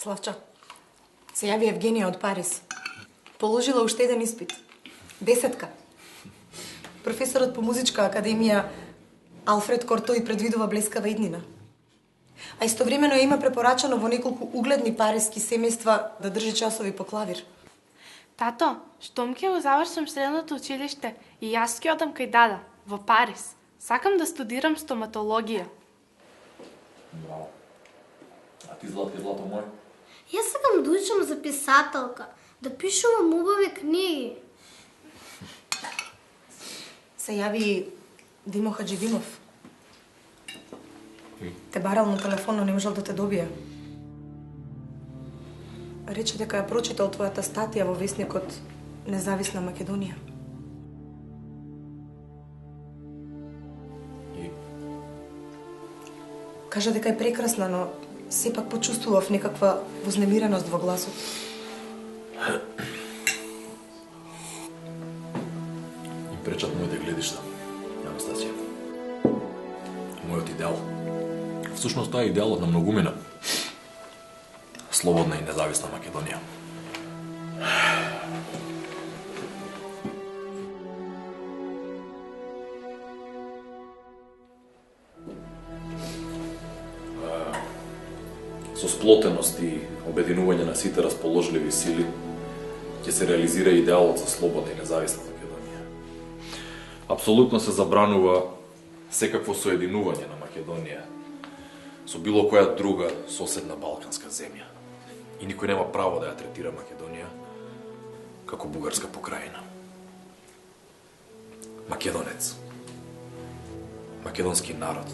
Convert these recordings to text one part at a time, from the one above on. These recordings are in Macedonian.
Славчо, се јави Евгенија од Париз. Положила уште еден испит. 10. Професорот по музичка академија Алфред Кортој предвидува блескава иднина. А истовремено ја има препорачано во неколку угледни париски семејства да држи часови по клавир. Тато, штом ќе го завршам средното училиште и јас ќе одам кај дада, во Париз. Сакам да студирам стоматологија. Браво. А ти, злато мој? Јас сакам да учам за писателка, да пишувам убави книги. Се јави Димо Хаджидимов. Те барал на телефон, но не можел да те добие. Рече дека ја прочитал твојата статија во весникот Независна Македонија. И? Кажа дека е прекрасна, но сепак почувствував некаква вознемиреност во гласот. Им пречат моите гледишта, Анастасија. Мојот идеал. Всушност тоа е идеалот на многумина. Слободна и независна Македонија. Со сплотеност и обединување на сите расположливи сили ќе се реализира идеалот за слободна и независна Македонија. Апсолутно се забранува секакво соединување на Македонија со било која друга соседна балканска земја. И никој нема право да ја третира Македонија како бугарска покрајина. Македонец, македонски народ,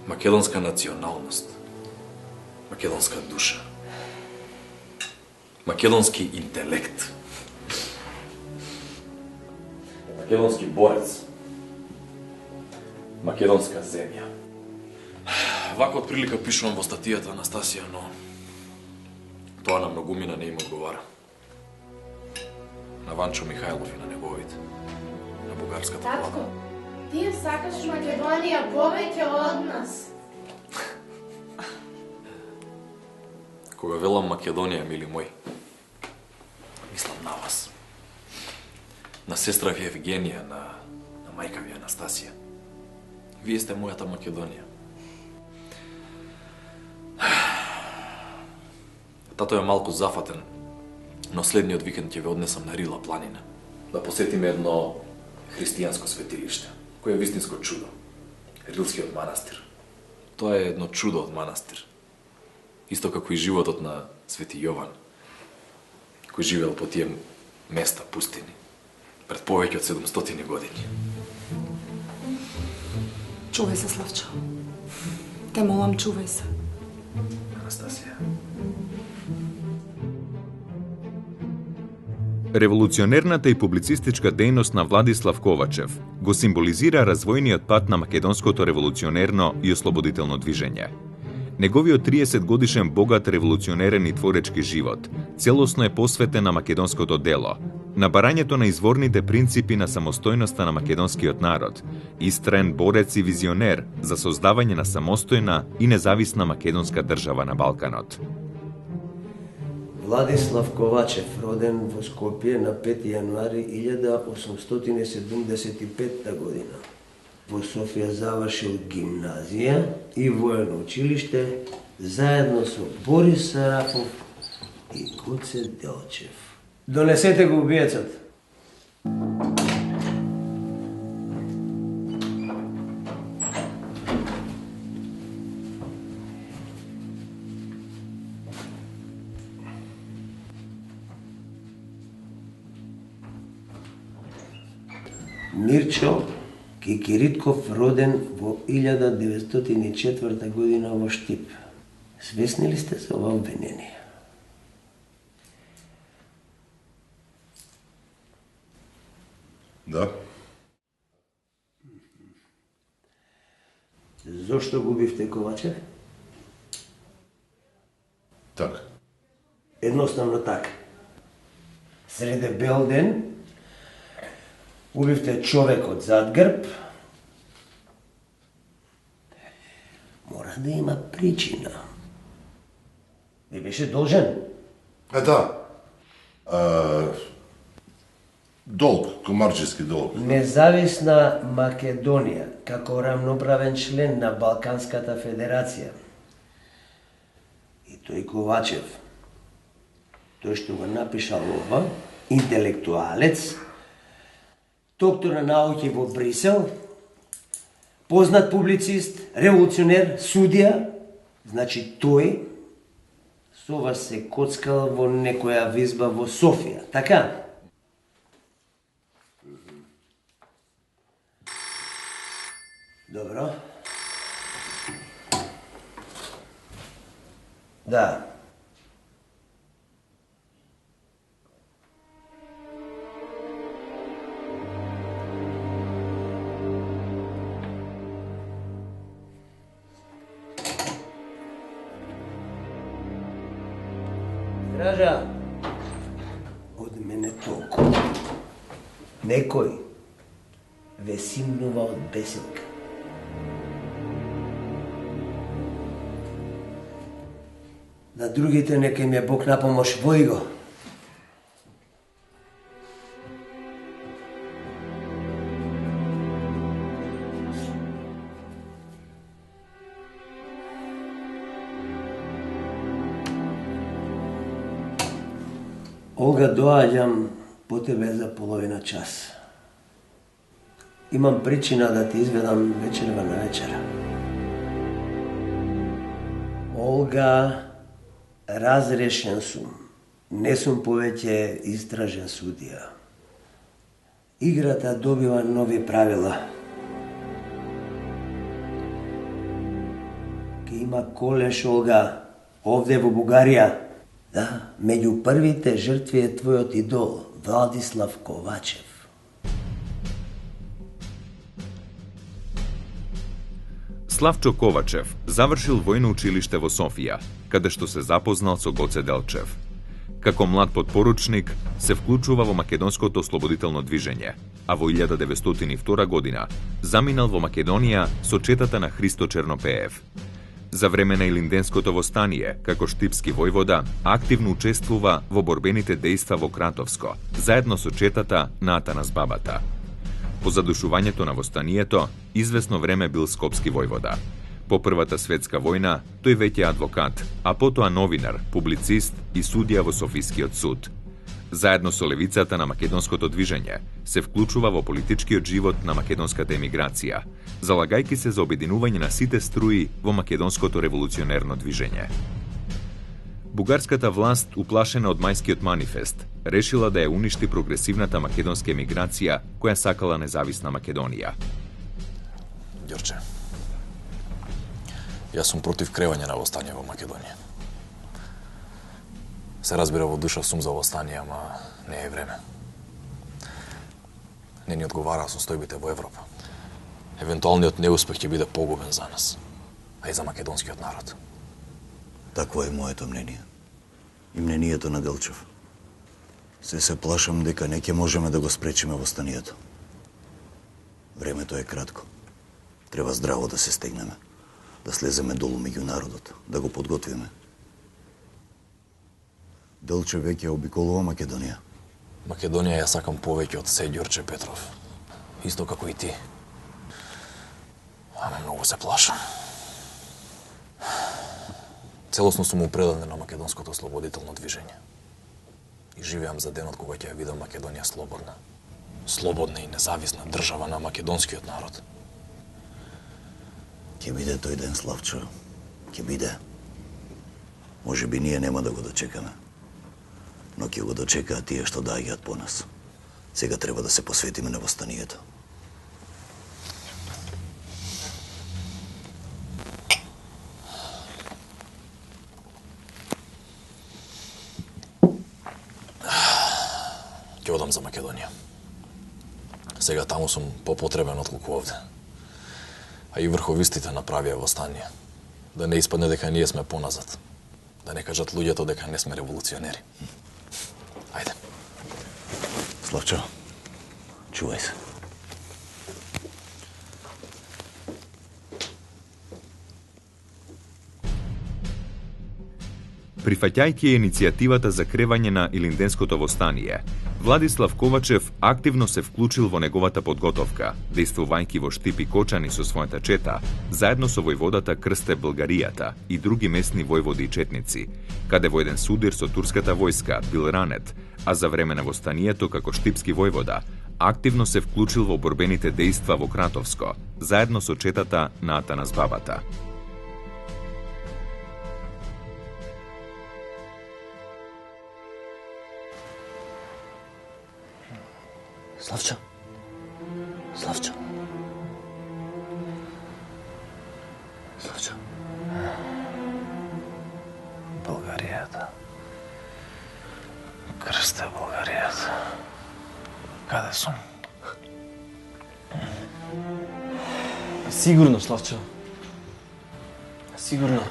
македонска националност, македонска душа, македонски интелект, македонски борец, македонска земја. Вака од прилика пишувам во статијата, Анастасија, но тоа на многумина не им одговара. На Ванчо Михајлов и на неговите, на бугарската влада. Татко, ти сакаш Македонија повеќе од нас. Кога велам Македонија, мили мој, мислам на вас. На сестра ви Евгенија, на мајка ви Анастасија. Вие сте мојата Македонија. Тато е малку зафатен, но следниот викенд ќе ве однесам на Рила планина. Да посетиме едно христијанско светилиште, кој е вистинско чудо. Рилскиот манастир. Тоа е едно чудо од манастир. Исто како и животот на Свети Јован, кој живеел по тие места пустини, пред повеќе од 700 години. Чувај се, Славчо. Те молам, чувај се. Анастасија. Револуционерната и публицистичка дејност на Владислав Ковачев го символизира развојниот пат на македонското револуционерно и ослободително движење. Неговиот 30 годишен богат револуционерен и творечки живот целосно е посветен на македонското дело, на барањето на изворните принципи на самостојноста на македонскиот народ, истраен борец и визионер за создавање на самостојна и независна македонска држава на Балканот. Владислав Ковачев, роден во Скопје на 5 јануари 1875 година. Во Софија завршил гимназија и воено училиште заедно со Борис Сарафов и Гоце Делчев. Донесете го убиецот. Мирчо Кикиритков, роден во 1904 година во Штип. Свесни ли сте за ова обвинение? Да. Зошто губивте Ковачев? Така. Едноставно така. Среде бел ден убивте човекот зад грб. Мора да има причина. Ви беше должен. Да. Долг, комарчески долг. Независна Македонија, како рамноправен член на Балканската федерација. И тој Ковачев, тој што го напишал ова, интелектуалец, доктор на науки во Брисел, познат публицист, револуционер, судија, значи тој со вас се коцкал во некоја визба во Софија, така? Добро. Да. Стража, од мене толку. Некој ве симнува од бесилка. На другите нека им е Бог на помош, вој го. Олга, доаѓам по тебе за половина час. Имам причина да ти изведам вечерва на вечера. Олга, разрешен сум. Не сум повеќе истражен судија. Играта добива нови правила. Ке има колеш, Олга, овде во Бугарија. Да, меѓу првите жртви е твојот идол, Владислав Ковачев. Славчо Ковачев завршил војно училиште во Софија, каде што се запознал со Гоце Делчев. Како млад подпоручник се вклучува во македонското ослободително движење, а во 1902 година заминал во Македонија со четата на Христо Чернопеев. За време на Илинденското востание, како штипски војвода, активно учествува во борбените дејства во Кратовско, заедно со четата на Атанас Бабата. По задушувањето на востанието, извесно време бил скопски војвода. По Првата светска војна, тој веќе адвокат, а потоа новинар, публицист и судија во Софискиот суд. Заедно со левицата на македонското движење, се вклучува во политичкиот живот на македонската емиграција, залагајќи се за обединување на сите струи во македонското револуционерно движење. Бугарската власт, уплашена од Мајскиот манифест, решила да ја уништи прогресивната македонска емиграција која сакала независна Македонија. Ѓорче, јас сум против кревање на востание во Македонија. Се разбира, во душа сум за востание, ама не е време. Не ни одговара состојбите во Европа. Евентуалниот неуспех ќе биде погубен за нас, а и за македонскиот народ. Такво е моето мнение. И мнението на Делчев. Се плашам дека не ќе можеме да го спречиме востанието. Времето е кратко. Треба здраво да се стегнеме, да слеземе долу меѓу народот, да го подготвиме. Делчев веќе обиколува Македонија. Македонија ја сакам повеќе од се, Ѓорче Петров. Исто како и ти. Ама многу се плашам. Целосно сум упредаден на македонското ослободително движење. И живеам за денот кога ќе ја видам Македонија слободна. Слободна и независна држава на македонскиот народ. Ќе биде тој ден, Славчо. Ќе биде. Може би ние нема да го дочекаме. Но ќе го дочекаат тие што доаѓаат по нас. Сега треба да се посветиме на востанието. Ќе одам за Македонија. Сега таму сум попотребен отколку овде. А и врховистите направија востание. Да не испадне дека ние сме поназад. Да не кажат луѓето дека не сме револуционери. Ајде. Славчо, чувај се. Прифаќајќи иницијативата за кревање на Илинденското востание, Владислав Ковачев активно се вклучил во неговата подготовка, действувајќи во Штип и Кочани со својата чета, заедно со војводата Крсте Българијата и други местни војводи и четници, каде во еден судир со турската војска бил ранет, а за време на востанието како штипски војвода активно се вклучил во борбените дејства во Кратовско, заедно со четата на Атанас Бабата. Славчо. Славчо. Славчо. Българијата. Крсте Българијата. Каде сум? Сигурно, Славчо. Сигурно.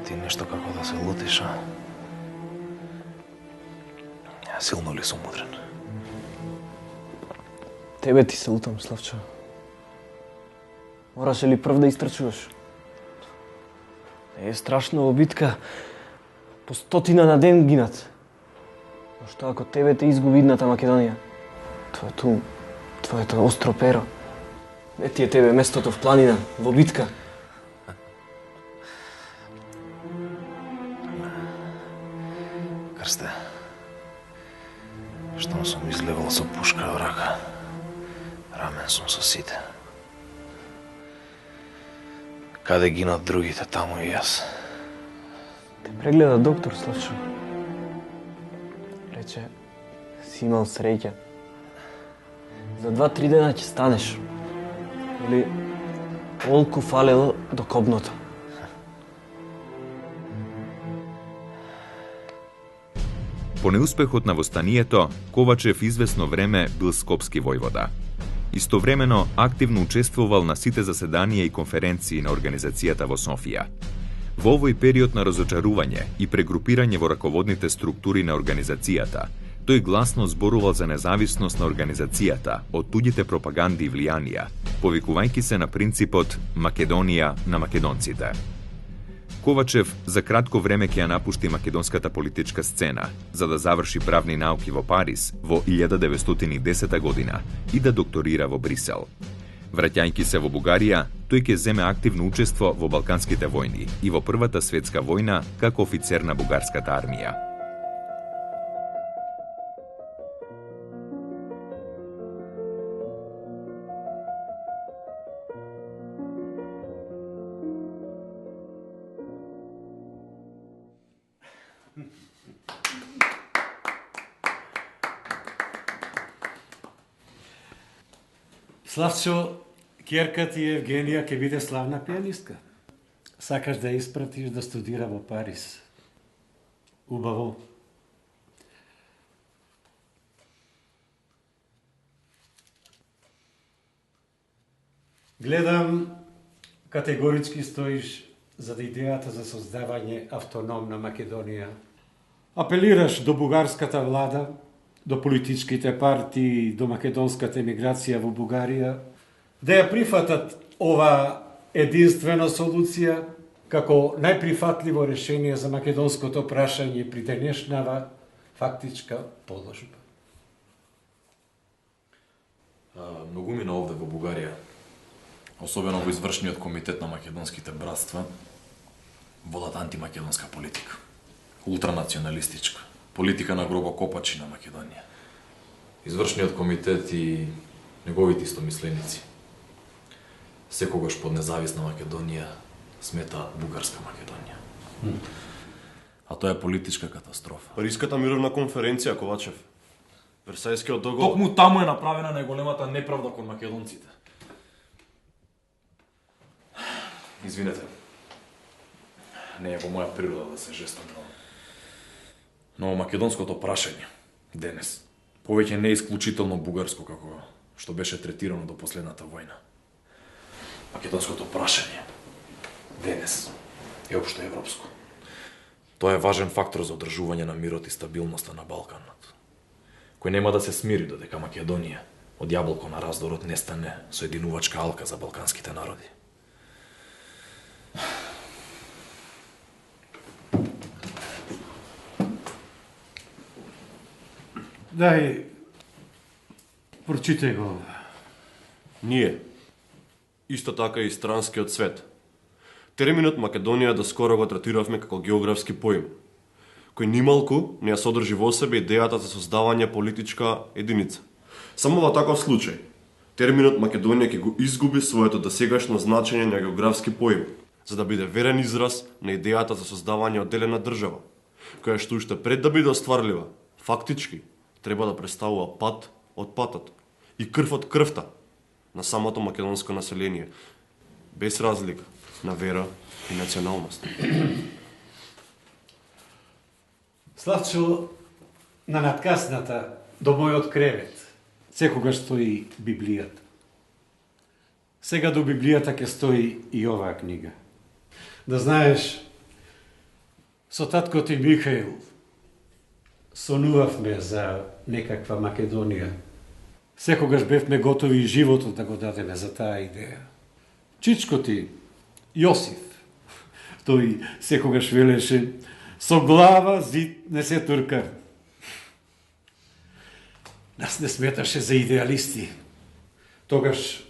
Ти нешто како да се лутиш, а? Силно ли сум мудрен? Тебе ти се лутам, Славчо. Мораше ли прв да истрчуваш? Е страшно во битка. По 100 на ден гинат. Но што ако тебе те изгуби идната Македонија? Твоето остро перо. Не ти е тебе местото в планина, во битка. Крсте. Штом сум излегол со пушка во рака, рамен сум со сите. Каде гинат другите, таму и јас. Те прегледа доктор, Славчо. Рече, си имал среќа. За 2-3 дена ќе станеш. Или олку фалело до кобното. По неуспехот на востанието, Ковачев извесно време бил скопски војвода. Истовремено активно учествувал на сите заседанија и конференции на организацијата во Софија. Во овој период на разочарување и прегрупирање во раководните структури на организацијата, тој гласно зборувал за независност на организацијата од туѓите пропаганди и влијанија, повикувајќи се на принципот Македонија на македонците. Ковачев за кратко време ќе ја напушти македонската политичка сцена, за да заврши правни науки во Париз во 1910 година и да докторира во Брисел. Враќајќи се во Бугарија, тој ќе земе активно учество во Балканските војни и во Првата светска војна како офицер на бугарската армија. Славчо, ќерка ти Евгенија ќе биде славна пианистка. Сакаш да ја испратиш да студира во Париз. Убаво. Гледам, категорички стоиш за идејата за создавање автономна Македонија. Апелираш до бугарската влада, до политичките партии, до македонската емиграција во Бугарија, да ја прифатат ова единствена солуција како најприфатливо решение за македонското прашање при денешнава фактичка положба. Многу мина овде во Бугарија, особено во извршниот комитет на македонските братства, водат антимакедонска политика, ултранационалистичка. Политика на гробокопачи на Македонија. Извршниот комитет и неговите истомисленици секогаш под независна Македонија смета бугарска Македонија. А тоа е политичка катастрофа. Париската мировна конференција, Ковачев. Версајскиот договор. Токму таму е направена најголемата неправда кон македонците. Извинете. Не е во моја природа да се жестам, но македонското прашање денес повеќе не е исклучително бугарско како што беше третирано до последната војна. Македонското прашање денес е општо европско. Тоа е важен фактор за одржување на мирот и стабилноста на Балканот, кој нема да се смири додека Македонија од јаблко на раздорот не стане соединувачка алка за балканските народи. Дај, прочитай го. Ние, исто така и странскиот свет. Терминот Македонија доскоро го третиравме како географски поим, кој нималку не ја содржи во себе идејата за создавање политичка единица. Само во таков случај, терминот Македонија ќе го изгуби своето досегашно значење на географски поим, за да биде верен израз на идејата за создавање одделена држава, која што уште пред да биде остварлива, фактички, треба да представува пат од патот и крв од крвта на самото македонско население, без разлика на вера и националност. Славчо, на надкасната до мојот кревет секогаш стои Библијата. Сега до Библијата ќе стои и оваа книга. Да знаеш, со таткот и Михаил сонувавме за некаква Македонија. Секогаш бевме готови и животот да го дадеме за таа идеја. Чичко ти, Јосиф, тој секогаш велеше, со глава зид не се турка. Нас не сметаше за идеалисти. Тогаш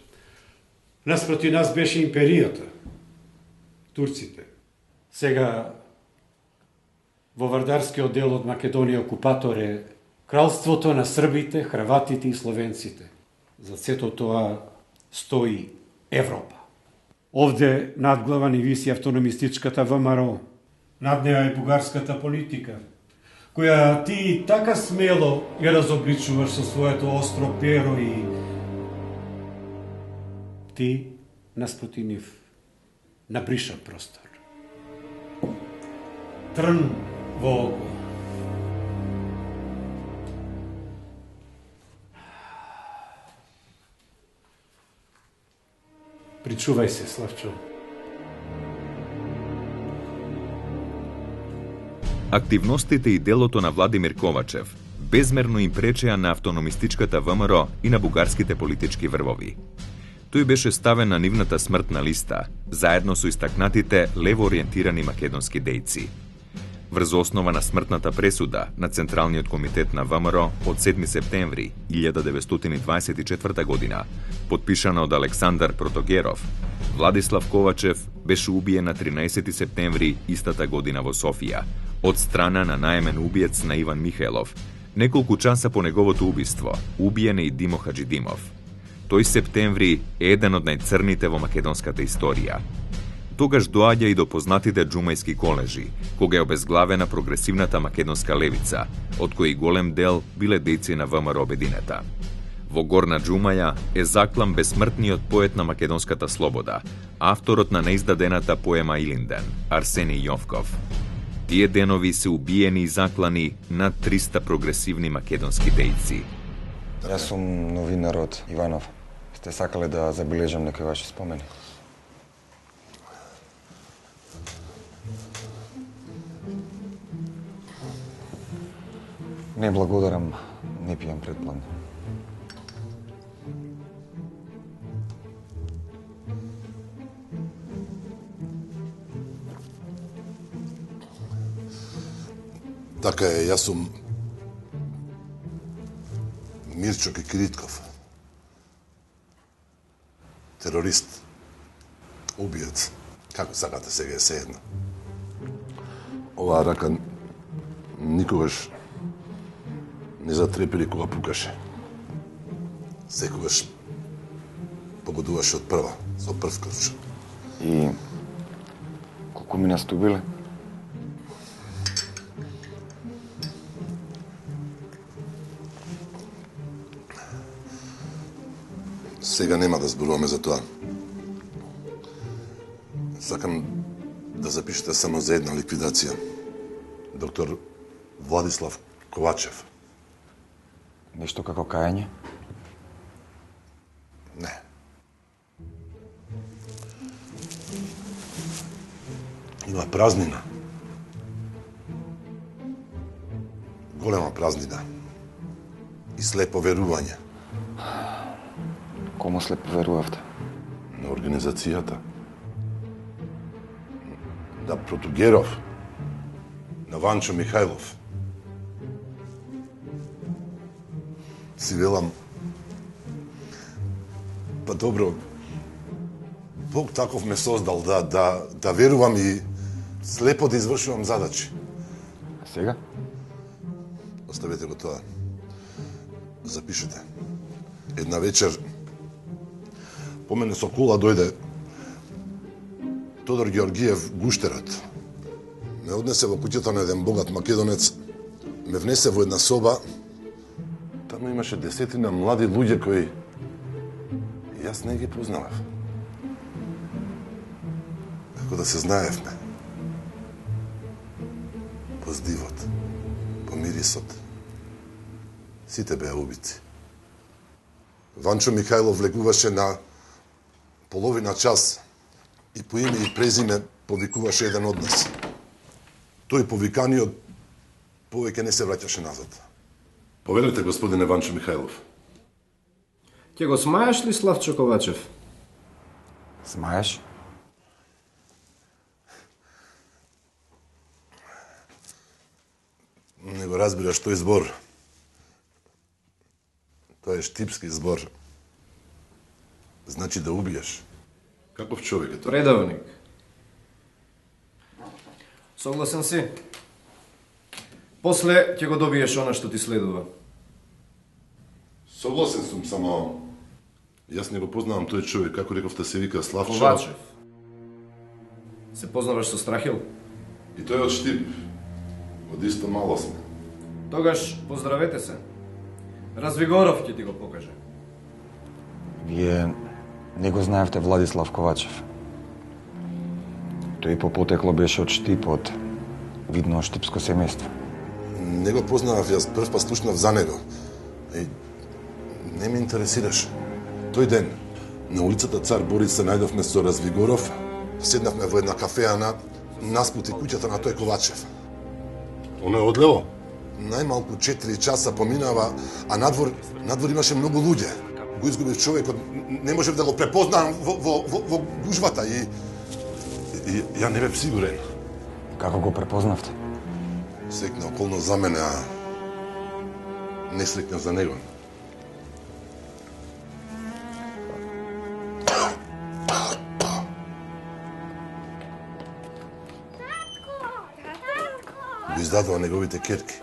наспроти нас беше империјата, турците. Сега во вардарскиот дел од Македонија окупатор е кралството на србите, хрватите и словенците. За сето тоа стои Европа. Овде надглава ни виси автономистичката ВМРО. Над неа е бугарската политика, која ти така смело ја разобличуваш со своето остро перо и ти наспроти нив на бришан простор. Трн во око. Причувај се, Славчо. Активностите и делото на Владимир Ковачев безмерно им пречеа на автономистичката ВМРО и на бугарските политички врвови. Тој беше ставен на нивната смртна листа, заедно со истакнатите лево ориентирани македонски дејци. Врз основа на смртната пресуда на Централниот комитет на ВМРО од 7 септември 1924 година, подпишана од Александар Протогеров, Владислав Ковачев беше убиен на 13 септември истата година во Софија, од страна на наемен убиец на Иван Михајлов. Неколку часа по неговото убиство, убиен е и Димо Хаджидимов. Тој септември е еден од најцрните во македонската историја. Тогаш доаѓа и до познатите џумајски колежи, кога е обезглавена прогресивната македонска левица, од кои голем дел биле дејци на ВМРО Обединета. Во Горна Џумаја е заклан бесмртниот поет на македонската слобода, авторот на неиздадената поема Илинден, Арсений Јовков. Тие денови се убиени и заклани над 300 прогресивни македонски дејци. Јас сум новинар од Иванов. Сте сакале да забележам некои ваши спомени? Не благодарам, не пијам предплан. Така е, јас сум Мирчо Кикиритков. Терорист, убиец, како сакате сега е седна. Оваа рака никогаш не затрепери кога пукаше. Секогаш погодуваше од прва, со прв крч. И колку ми настубиле? Сега нема да зборуваме за тоа. Сакам да запишете само за една ликвидација. Доктор Владислав Ковачев. Нешто како кајање? Не. Има празнина. Голема празнина. И слепо верување. Кому слепо верувавте? На организацијата. На Протогеров. На Ванчо Михајлов. си велам, па добро, Бог таков ме создал да верувам и слепо да извршувам задачи. А сега? Оставете го тоа. Запишете. Една вечер по мене со кола дојде Тодор Георгиев гуштерот. Ме однесе во куќата на еден богат македонец, ме внесе во една соба. Таму имаше десетина млади луѓе кои јас не ги познавав. Како да се знаевме. По здивот, по мирисот. Сите беа убици. Ванчо Михајлов влегуваше на половина час и по име и презиме повикуваше еден од нас. Тој повиканиот повеќе не се враќаше назад. Повелете, господине Ванчо Михајлов. Ќе го смаеш ли Славчо Ковачев? Смаеш? Не го разбираш тој збор. Тоа е штипски збор. Значи да убиеш. Каков човек е тоа? Предавник. Согласен си? После ќе го добиеш она што ти следува. Согласен сум, само јас не го познавам тој човек, како рековте се вика Славчо. Ковачев. Се познаваш со Страхил? И тој од Штип. Од исто мало сме. Тогаш поздравете се. Развигоров ќе ти го покаже. Вие не го знаевте Владислав Ковачев. Тој по потекло беше од Штип, од видно штипско семејство. Не го познавав, јас прв пат слушнав за него. И не ме интересираше. Тој ден, на улицата Цар Борис се најдовме со Развигоров, седнавме во една кафеа наспути куќата на тој Ковачев. Оно е одлево? Најмалку 4 часа поминава, а надвор имаше многу луѓе. Го изгубив човекот, не можев да го препознавам во гужвата и ја не бев сигурен. Како го препознавте? Слекна околно за мене, а не слекна за него. Го издадува неговите керки.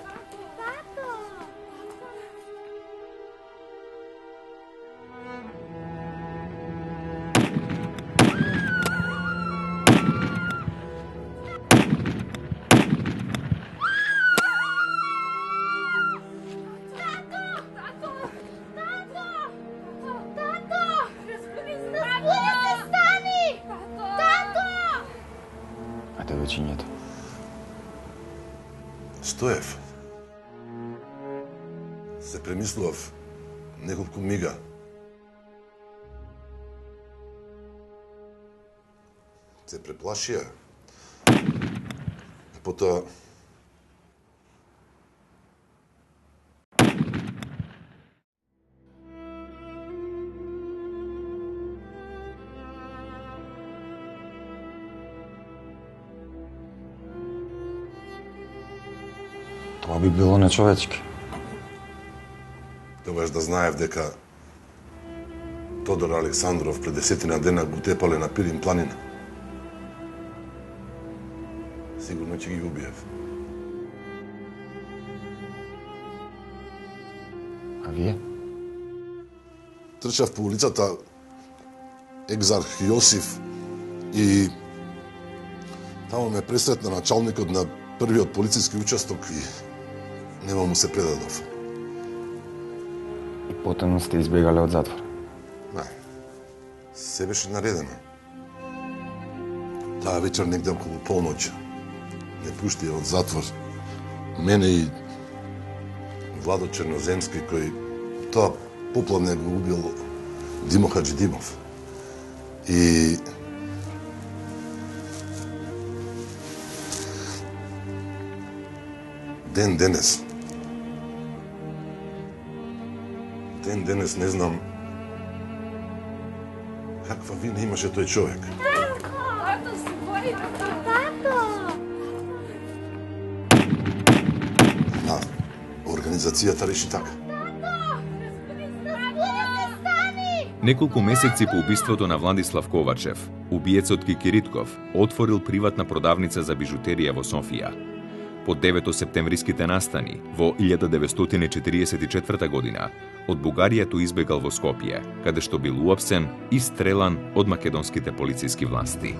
А девојчињето? Стоев. Се премислував неколку мига. Се преплашија. Потоа Тоа би било нечовечки. Тогаш да знаев дека Тодор Александров пред 10 дена го тепале на Пирин планина. Сигурно ќе ги убиев. А вие? Трчав по улицата екзарх Јосиф и таму ме пресретна началникот на првиот полициски участок и нема му се предадов. И потоа сте избегале од затвор? Не. Се беше наредено. Таа вечер негде околу полноќ не пуштија од затвор мене и Владо Черноземски, кој тоа поплавне го убил Димо Хаджидимов. И ден денес не знам каква вина имаше тој човек. Тато се бори, тато! А организацијата реши така. Неколку месеци по убиството на Владислав Ковачев, убиецот Кикиритков отворил приватна продавница за бижутерија во Софија. По 9-септемвриските настани во 1944 година од Бугарија тој избегал во Скопје, каде што бил уапсен и стрелан од македонските полициски власти.